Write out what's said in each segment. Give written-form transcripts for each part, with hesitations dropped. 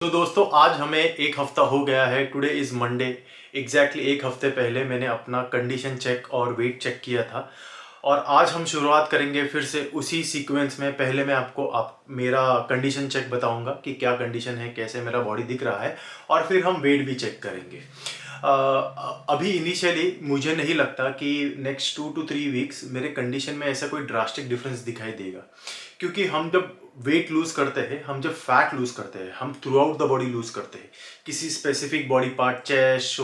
तो दोस्तों आज हमें एक हफ्ता हो गया है। Today is Monday. एग्जैक्टली एक हफ्ते पहले मैंने अपना कंडीशन चेक और वेट चेक किया था और आज हम शुरुआत करेंगे फिर से उसी सीक्वेंस में। पहले मैं आपको मेरा कंडीशन चेक बताऊंगा कि क्या कंडीशन है, कैसे मेरा बॉडी दिख रहा है, और फिर हम वेट भी चेक करेंगे। अभी इनिशियली मुझे नहीं लगता कि नेक्स्ट 2 to 3 वीक्स मेरे कंडीशन में ऐसा कोई ड्रास्टिक डिफरेंस दिखाई देगा, क्योंकि हम जब वेट लूज करते हैं, हम जब फैट लूज करते हैं, हम throughout the body lose करते हैं। किसी specific body part, chest,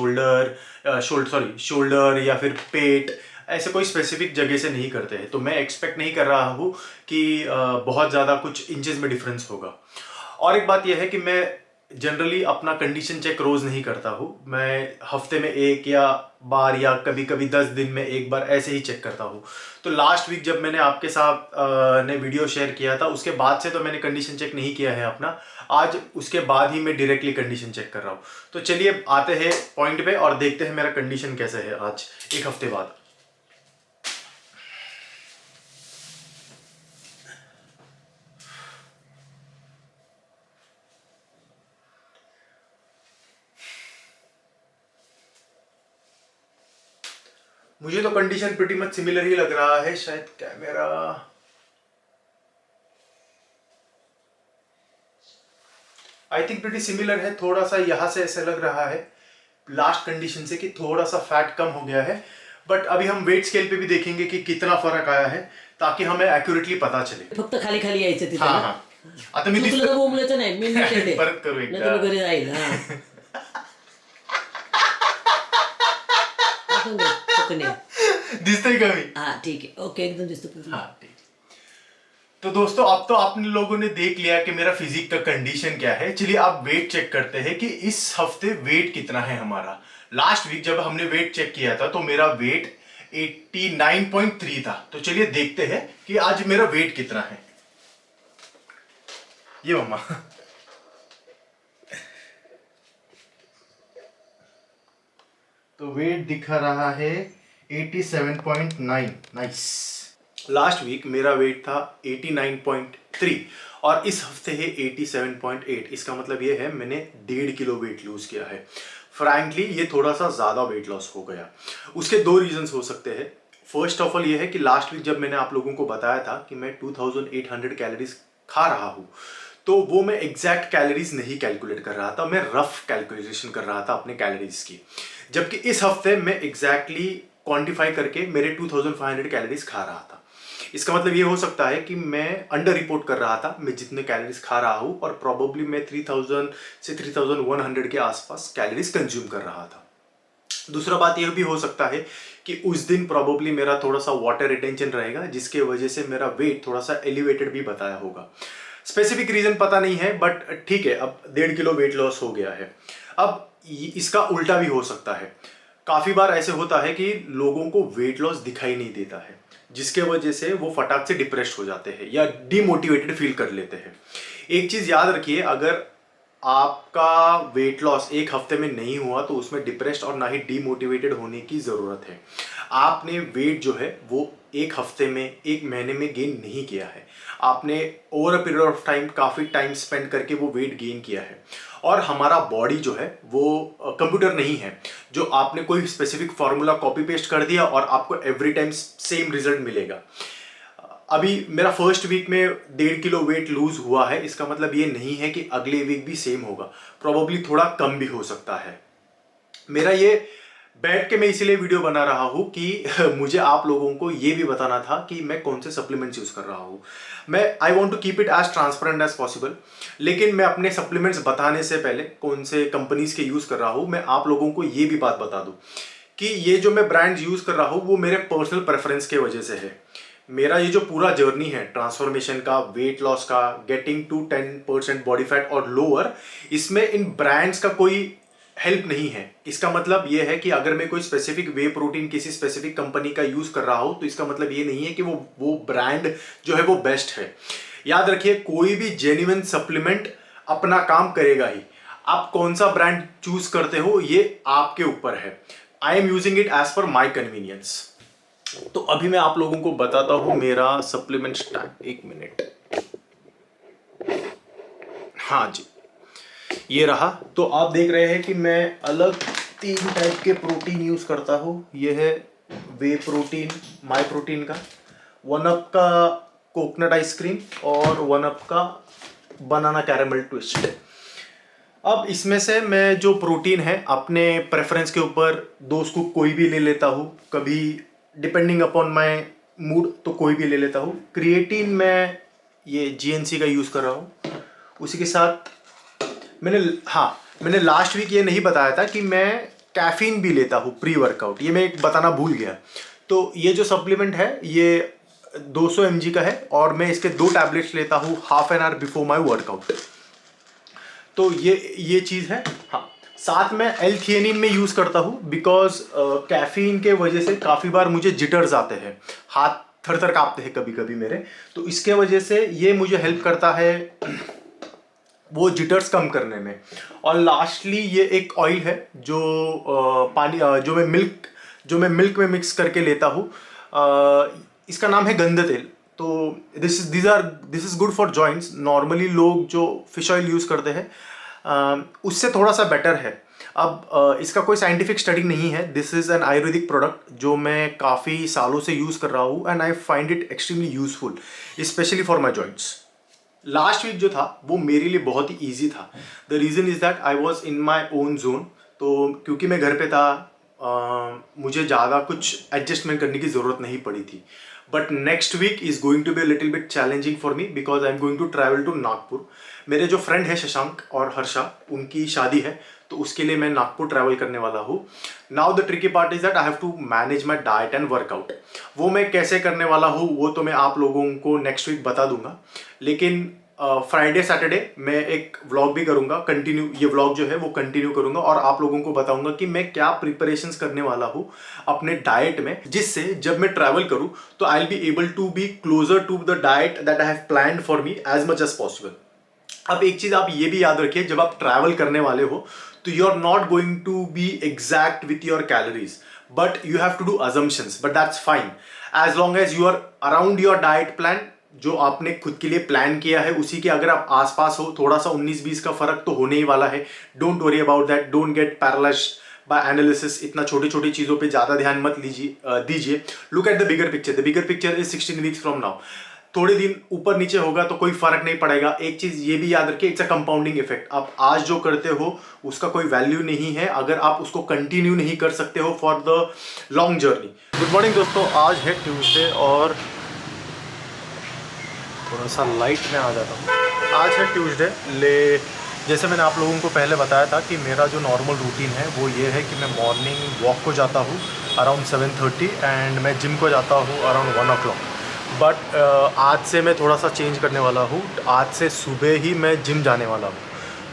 shoulder या फिर पेट, ऐसे कोई स्पेसिफिक जगह से नहीं करते हैं। तो मैं एक्सपेक्ट नहीं कर रहा हूँ कि बहुत ज़्यादा कुछ इंचेस में डिफरेंस होगा। और एक बात यह है कि मैं जनरली अपना कंडीशन चेक रोज नहीं करता हूँ। मैं हफ्ते में एक या बार या कभी कभी 10 दिन में एक बार ऐसे ही चेक करता हूँ। तो लास्ट वीक जब मैंने आपके साथ ने वीडियो शेयर किया था, उसके बाद से तो मैंने कंडीशन चेक नहीं किया है अपना। आज उसके बाद ही मैं डायरेक्टली कंडीशन चेक कर रहा हूँ। तो चलिए आते हैं पॉइंट पे और देखते हैं मेरा कंडीशन कैसे है आज एक हफ्ते बाद। मुझे तो कंडीशन प्रीटी मच सिमिलर ही लग रहा है। शायद camera, I think pretty similar है। थोड़ा सा यहाँ से ऐसे लग रहा है लास्ट कंडीशन से कि थोड़ा सा फैट कम हो गया है। बट अभी हम वेट स्केल पे भी देखेंगे कि कितना फरक आया है, ताकि हमें एक्युरेटली पता चले। फक्त खाली खाली यायचं तिथे हाँ ना. हाँ, आता मी चुकलं तर बोंबलायचं नाही, मी नीट आहे. परत करू नाही तर एकदा. मी घरी जाईल. दाखवून दे, फुकणे. दिसतंय का मी? हा ठीक आहे, ओके, एकदम दिसतो पूर्ण. हाँ ठीक। तो दोस्तों अब तो आपने लोगों ने देख लिया कि मेरा फिजिक का कंडीशन क्या है। चलिए आप वेट चेक करते हैं कि इस हफ्ते वेट कितना है हमारा। लास्ट वीक जब हमने वेट चेक किया था तो मेरा वेट 89.3 था। तो चलिए देखते हैं कि आज मेरा वेट कितना है। ये मम्मा, तो वेट दिखा रहा है 87.9। नाइस। लास्ट वीक मेरा वेट था 89.3 और इस हफ्ते है 87.8। इसका मतलब ये है मैंने 1.5 किलो वेट लूज किया है। फ्रैंकली ये थोड़ा सा ज़्यादा वेट लॉस हो गया। उसके दो रीजंस हो सकते हैं। फर्स्ट ऑफ ऑल ये है कि लास्ट वीक जब मैंने आप लोगों को बताया था कि मैं 2800 कैलोरीज खा रहा हूँ, तो वो मैं एग्जैक्ट कैलोरीज नहीं कैलकुलेट कर रहा था, मैं रफ कैलकुलेशन कर रहा था अपने कैलोरीज की। जबकि इस हफ्ते मैं एग्जैक्टली क्वांटिफाई करके मेरे 2500 कैलोरीज खा रहा था। इसका मतलब ये हो सकता है कि मैं अंडर रिपोर्ट कर रहा था मैं जितने कैलोरीज खा रहा हूँ, और प्रॉब्ली मैं 3000 से 3100 के आसपास कैलोरीज कंज्यूम कर रहा था। दूसरा बात यह भी हो सकता है कि उस दिन प्रॉब्ली मेरा थोड़ा सा वाटर रिटेंशन रहेगा, जिसके वजह से मेरा वेट थोड़ा सा एलिवेटेड भी बताया होगा। स्पेसिफिक रीजन पता नहीं है, बट ठीक है, अब 1.5 किलो वेट लॉस हो गया है। अब इसका उल्टा भी हो सकता है। काफी बार ऐसे होता है कि लोगों को वेट लॉस दिखाई नहीं देता है, जिसके वजह से वो फटाक से डिप्रेस्ड हो जाते हैं या डिमोटिवेटेड फील कर लेते हैं। एक चीज याद रखिए, अगर आपका वेट लॉस एक हफ्ते में नहीं हुआ तो उसमें डिप्रेस्ड और ना ही डीमोटिवेटेड होने की ज़रूरत है। आपने वेट जो है वो एक हफ्ते में, एक महीने में गेन नहीं किया है। आपने over a period of time काफ़ी टाइम स्पेंड करके वो वेट गेन किया है। और हमारा बॉडी जो है वो कंप्यूटर नहीं है जो आपने कोई स्पेसिफिक फार्मूला कॉपी पेस्ट कर दिया और आपको एवरी टाइम सेम रिजल्ट मिलेगा। अभी मेरा फर्स्ट वीक में 1.5 किलो वेट लूज हुआ है, इसका मतलब ये नहीं है कि अगले वीक भी सेम होगा। प्रोबेबली थोड़ा कम भी हो सकता है। मेरा ये बैठ के मैं इसीलिए वीडियो बना रहा हूँ कि मुझे आप लोगों को ये भी बताना था कि मैं कौन से सप्लीमेंट्स यूज कर रहा हूँ। मैं I want to keep it as transparent as possible, लेकिन मैं अपने सप्लीमेंट्स बताने से पहले कौन से कंपनीज के यूज कर रहा हूँ, मैं आप लोगों को ये भी बात बता दूं कि ये जो मैं ब्रांड्स यूज कर रहा हूँ वो मेरे पर्सनल प्रेफरेंस के वजह से है। मेरा ये जो पूरा जर्नी है ट्रांसफॉर्मेशन का, वेट लॉस का, गेटिंग टू 10% बॉडी फैट और लोअर, इसमें इन ब्रांड्स का कोई हेल्प नहीं है। इसका मतलब ये है कि अगर मैं कोई स्पेसिफिक वे प्रोटीन किसी स्पेसिफिक कंपनी का यूज कर रहा हूँ तो इसका मतलब ये नहीं है कि वो ब्रांड जो है वो बेस्ट है। याद रखिए, कोई भी जेन्युइन सप्लीमेंट अपना काम करेगा ही। आप कौन सा ब्रांड चूज करते हो ये आपके ऊपर है। I am using it as per my convenience. तो अभी मैं आप लोगों को बताता हूं मेरा सप्लीमेंट स्टैक। एक मिनट। हाँ जी, ये रहा। तो आप देख रहे हैं कि मैं अलग 3 टाइप के प्रोटीन यूज़ करता हूँ। ये है वे प्रोटीन, माई प्रोटीन का, 1UP का कोकोनट आइसक्रीम और 1UP का बनाना कैरेमल ट्विस्ट। अब इसमें से मैं जो प्रोटीन है अपने प्रेफरेंस के ऊपर 2 स्कूप कोई भी ले लेता हूँ, कभी डिपेंडिंग अपॉन माय मूड तो कोई भी ले लेता हूँ। क्रिएटिन मैं ये GNC का यूज़ कर रहा हूँ। उसी के साथ मैंने लास्ट वीक ये नहीं बताया था कि मैं कैफीन भी लेता हूँ प्री वर्कआउट, ये मैं एक बताना भूल गया। तो ये जो सप्लीमेंट है ये 200 mg का है और मैं इसके 2 टैबलेट्स लेता हूँ half an hour before my workout. तो ये चीज़ है। हाँ, साथ में L-थियानिन में यूज़ करता हूँ बिकॉज कैफीन के वजह से काफ़ी बार मुझे जिटर्स आते हैं, हाथ थर थर काँपते हैं कभी कभी मेरे, तो इसके वजह से ये मुझे हेल्प करता है वो जिटर्स कम करने में। और लास्टली ये एक ऑयल है जो जो मैं मिल्क में मिक्स करके लेता हूँ। इसका नाम है गंध तेल। तो this is good for joints. Normally लोग जो फिश ऑयल यूज़ करते हैं उससे थोड़ा सा बेटर है। अब इसका कोई साइंटिफिक स्टडी नहीं है, this is an Ayurvedic product जो मैं काफ़ी सालों से यूज़ कर रहा हूँ and I find it extremely useful specially for my joints. Last week जो था वो मेरे लिए बहुत ही ईजी था। The reason is that I was in my own zone. तो क्योंकि मैं घर पे था मुझे ज़्यादा कुछ एडजस्टमेंट करने की ज़रूरत नहीं पड़ी थी। But next week is going to be a little bit challenging for me because I am going to travel to Nagpur. मेरे जो फ्रेंड है शशांक और हर्षा, उनकी शादी है तो उसके लिए मैं नागपुर ट्रैवल करने वाला हूँ। Now the tricky part is that I have to manage my diet and workout. वो मैं कैसे करने वाला हूँ वो तो मैं आप लोगों को नेक्स्ट वीक बता दूंगा। लेकिन फ्राइडे सैटरडे मैं एक व्लॉग भी करूंगा, कंटिन्यू ये व्लॉग जो है वो कंटिन्यू करूंगा और आप लोगों को बताऊंगा कि मैं क्या प्रिपरेशंस करने वाला हूँ अपने डाइट में, जिससे जब मैं ट्रैवल करूँ तो I will be able to be closer to the diet that I have planned for me as much as possible. अब एक चीज़ आप ये भी याद रखिए, जब आप ट्रैवल करने वाले हो तो you are not going to be exact with your calories, but you have to do assumptions, but that's fine as long as you are around your diet plan जो आपने खुद के लिए प्लान किया है उसी के अगर आप आसपास हो। थोड़ा सा 19-20 का फर्क तो होने ही वाला है। Don't worry about that, don't get paralysed by analysis. इतना छोटी छोटी चीज़ों पे ज़्यादा ध्यान मत दीजिए। Look at the bigger picture. The bigger picture is 16 weeks from now. थोड़े दिन ऊपर नीचे होगा तो कोई फर्क नहीं पड़ेगा। एक चीज़ ये भी याद रखिए, इट्स अ कंपाउंडिंग इफेक्ट। आप आज जो करते हो उसका कोई वैल्यू नहीं है अगर आप उसको कंटिन्यू नहीं कर सकते हो for the long journey. Good morning दोस्तों, आज है ट्यूसडे और थोड़ा सा लाइट में आ जाता हूँ। आज है ट्यूसडे। जैसे मैंने आप लोगों को पहले बताया था कि मेरा जो नॉर्मल रूटीन है वो ये है कि मैं मॉर्निंग वॉक को जाता हूँ अराउंड 7:30 एंड मैं जिम को जाता हूँ अराउंड 1 o'clock। बट आज से मैं थोड़ा सा चेंज करने वाला हूँ। आज से सुबह ही मैं जिम जाने वाला हूँ।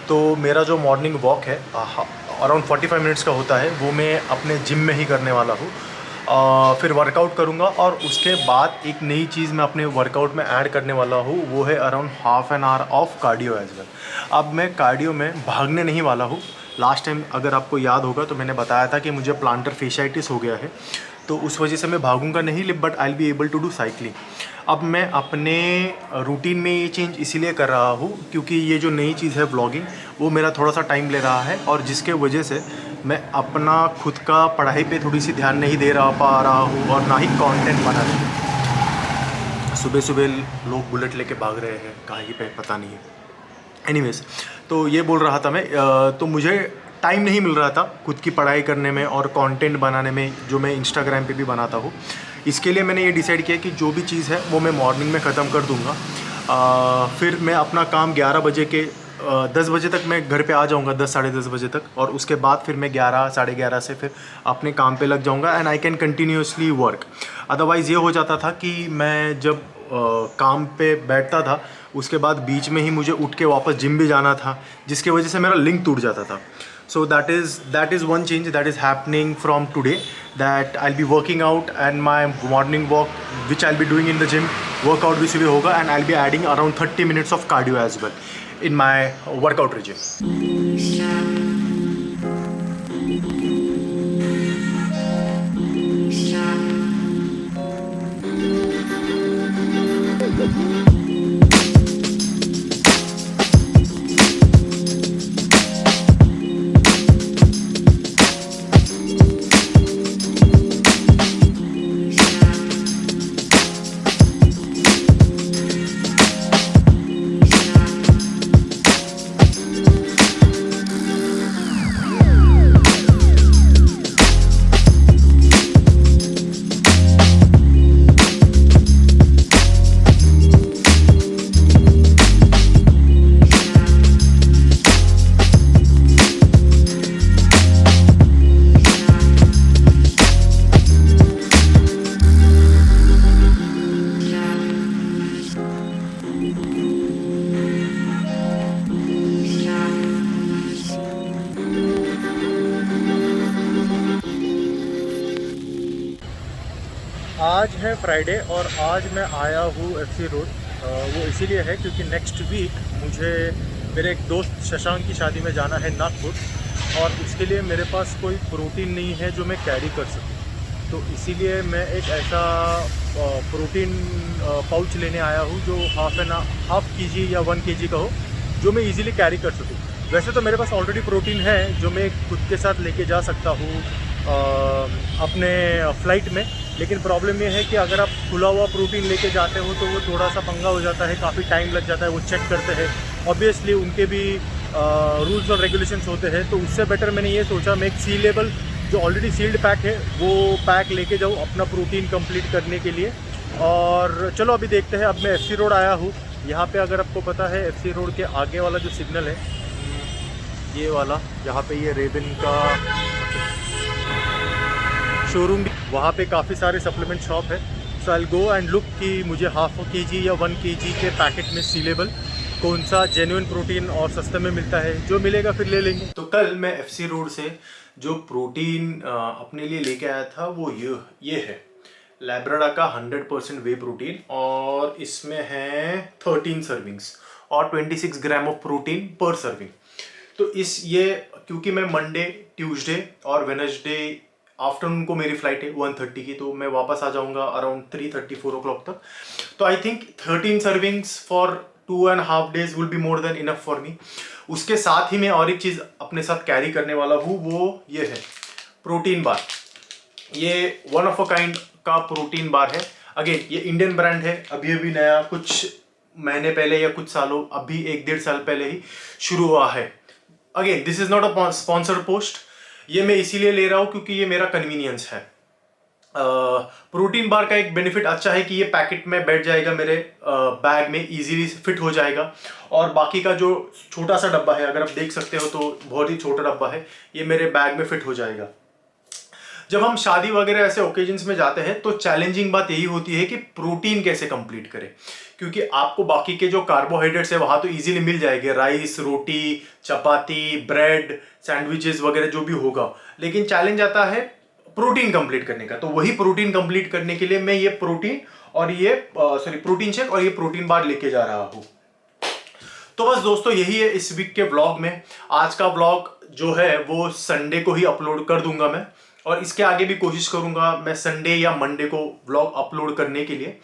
तो मेरा जो मॉर्निंग वॉक है अराउंड 45 मिनट्स का होता है, वो मैं अपने जिम में ही करने वाला हूँ। फिर वर्कआउट करूँगा और उसके बाद एक नई चीज़ मैं अपने वर्कआउट में ऐड करने वाला हूँ, वो है around half an hour of cardio as well. अब मैं कार्डियो में भागने नहीं वाला हूँ। लास्ट टाइम अगर आपको याद होगा तो मैंने बताया था कि मुझे प्लांटर फेशियाइटिस हो गया है, तो उस वजह से मैं भागूंगा नहीं, but I will be able to do cycling. अब मैं अपने रूटीन में ये चेंज इसीलिए कर रहा हूँ क्योंकि ये जो नई चीज़ है व्लॉगिंग, वो मेरा थोड़ा सा टाइम ले रहा है और जिसके वजह से मैं अपना खुद का पढ़ाई पे थोड़ी सी ध्यान नहीं दे पा रहा हूँ और ना ही कंटेंट बना रही हूँ। सुबह सुबह लोग बुलेट लेके भाग रहे हैं, कहाँ की पे पता नहीं है। एनीवेज, तो ये बोल रहा था मैं, तो मुझे टाइम नहीं मिल रहा था खुद की पढ़ाई करने में और कंटेंट बनाने में जो मैं इंस्टाग्राम पे भी बनाता हूँ। इसके लिए मैंने ये डिसाइड किया कि जो भी चीज़ है वो मैं मॉर्निंग में ख़त्म कर दूँगा। फिर मैं अपना काम 11 बजे के 10 बजे तक मैं घर पे आ जाऊँगा, 10 साढ़े 10 बजे तक, और उसके बाद फिर मैं 11 साढ़े 11 से फिर अपने काम पे लग जाऊँगा and I can continuously work. Otherwise ये हो जाता था कि मैं जब काम पे बैठता था उसके बाद बीच में ही मुझे उठ के वापस जिम भी जाना था, जिसकी वजह से मेरा लिंक टूट जाता था। So that is one change that is happening from today, that I'll be working out and my morning walk which I'll be doing in the gym, workout भी सुबह होगा and I'll be adding around 30 minutes of cardio as well in my workout regime. आज है Friday और आज मैं आया हूँ FC रोड। वो इसीलिए है क्योंकि नेक्स्ट वीक मुझे मेरे एक दोस्त शशांक की शादी में जाना है नागपुर, और उसके लिए मेरे पास कोई प्रोटीन नहीं है जो मैं कैरी कर सकूँ। तो इसीलिए मैं एक ऐसा प्रोटीन पाउच लेने आया हूँ जो हाफ kg या 1 kg का हो, जो मैं इजीली कैरी कर सकूँ। वैसे तो मेरे पास ऑलरेडी प्रोटीन है जो मैं खुद के साथ लेके जा सकता हूँ अपने फ़्लाइट में, लेकिन प्रॉब्लम ये है कि अगर आप खुला हुआ प्रोटीन लेके जाते हो तो वो थोड़ा सा पंगा हो जाता है, काफ़ी टाइम लग जाता है, वो चेक करते हैं, ऑब्वियसली उनके भी रूल्स और रेगुलेशंस होते हैं। तो उससे बेटर मैंने ये सोचा मैं एक सीलेबल जो ऑलरेडी सील्ड पैक है वो पैक लेके जाऊँ अपना प्रोटीन कंप्लीट करने के लिए। और चलो अभी देखते हैं। अब मैं FC रोड आया हूँ। यहाँ पे अगर आपको पता है FC रोड के आगे वाला जो सिग्नल है ये वाला, यहाँ पे ये रेबन का शोरूम, वहाँ पे काफ़ी सारे सप्लीमेंट शॉप है। सो आई गो एंड लुक कि मुझे हाफ kg या 1 kg के पैकेट में सीलेबल कौन सा जेन्युइन प्रोटीन और सस्ते में मिलता है, जो मिलेगा फिर ले लेंगे। तो कल मैं FC रोड से जो प्रोटीन अपने लिए लेके आया था वो ये है लैब्राडा का 100% वे प्रोटीन, और इसमें है 13 सर्विंग्स और 26 ग्राम ऑफ प्रोटीन पर सर्विंग। तो ये क्योंकि मैं मंडे, ट्यूसडे और वेडनेसडे आफ्टरनून को मेरी फ्लाइट है 1:30 की, तो मैं वापस आ जाऊंगा अराउंड 3:30 4 o'clock तक। तो I think 13 servings for 2.5 days will be more than enough for me. उसके साथ ही मैं और एक चीज़ अपने साथ कैरी करने वाला हूँ, वो ये है प्रोटीन बार। ये वन ऑफ अ काइंड का प्रोटीन बार है। अगेन ये इंडियन ब्रांड है, अभी अभी नया, कुछ महीने पहले या कुछ सालों, अभी 1-1.5 साल पहले ही शुरू हुआ है। Again this is not a sponsored post, ये मैं इसीलिए ले रहा हूँ क्योंकि ये मेरा कन्वीनियंस है। प्रोटीन बार का एक बेनिफिट अच्छा है कि ये पैकेट में बैठ जाएगा, मेरे बैग में इजीली फिट हो जाएगा। और बाकी का जो छोटा सा डब्बा है, अगर आप देख सकते हो तो बहुत ही छोटा डब्बा है, ये मेरे बैग में फिट हो जाएगा। जब हम शादी वगैरह ऐसे ओकेजन्स में जाते हैं तो चैलेंजिंग बात यही होती है कि प्रोटीन कैसे कंप्लीट करें, क्योंकि आपको बाकी के जो कार्बोहाइड्रेट्स है वहाँ तो इजीली मिल जाएंगे, राइस, रोटी, चपाती, ब्रेड, सैंडविचेस वगैरह जो भी होगा, लेकिन चैलेंज आता है प्रोटीन कंप्लीट करने का। तो वही प्रोटीन कंप्लीट करने के लिए मैं ये प्रोटीन शेक और ये प्रोटीन बार लेके जा रहा हूँ। तो बस दोस्तों यही है इस वीक के व्लॉग में। आज का व्लॉग जो है वो संडे को ही अपलोड कर दूंगा मैं, और इसके आगे भी कोशिश करूंगा मैं संडे या मंडे को व्लॉग अपलोड करने के लिए।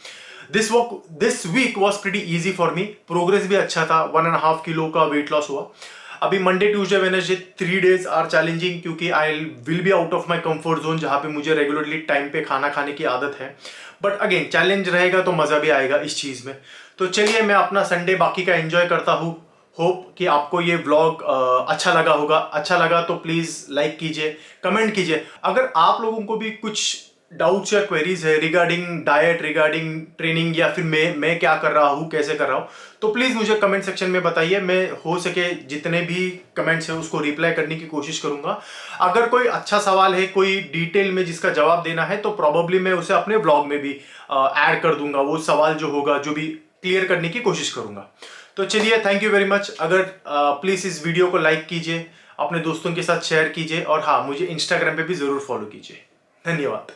This week was pretty easy for me, progress भी अच्छा था, 1.5 किलो का वेट लॉस हुआ। अभी Monday, Tuesday, Wednesday 3 days are challenging, क्योंकि I will be out of my comfort zone, जहाँ पे मुझे रेगुलरली टाइम पे खाना खाने की आदत है। बट अगेन चैलेंज रहेगा तो मज़ा भी आएगा इस चीज़ में। तो चलिए मैं अपना संडे बाकी का एंजॉय करता हूँ। होप कि आपको ये व्लॉग अच्छा लगा होगा। अच्छा लगा तो प्लीज़ लाइक कीजिए, कमेंट कीजिए। अगर आप लोगों को भी कुछ डाउट्स या क्वेरीज है रिगार्डिंग डाइट, रिगार्डिंग ट्रेनिंग, या फिर मैं क्या कर रहा हूँ, कैसे कर रहा हूँ, तो प्लीज़ मुझे कमेंट सेक्शन में बताइए। मैं हो सके जितने भी कमेंट्स हैं उसको रिप्लाई करने की कोशिश करूँगा। अगर कोई अच्छा सवाल है, कोई डिटेल में जिसका जवाब देना है, तो प्रॉबेबली मैं उसे अपने व्लॉग में भी ऐड कर दूंगा। वो सवाल जो होगा, जो भी क्लियर करने की कोशिश करूँगा। तो चलिए, थैंक यू वेरी मच। अगर प्लीज़ इस वीडियो को लाइक कीजिए, अपने दोस्तों के साथ शेयर कीजिए, और हाँ, मुझे इंस्टाग्राम पे भी ज़रूर फॉलो कीजिए। धन्यवाद।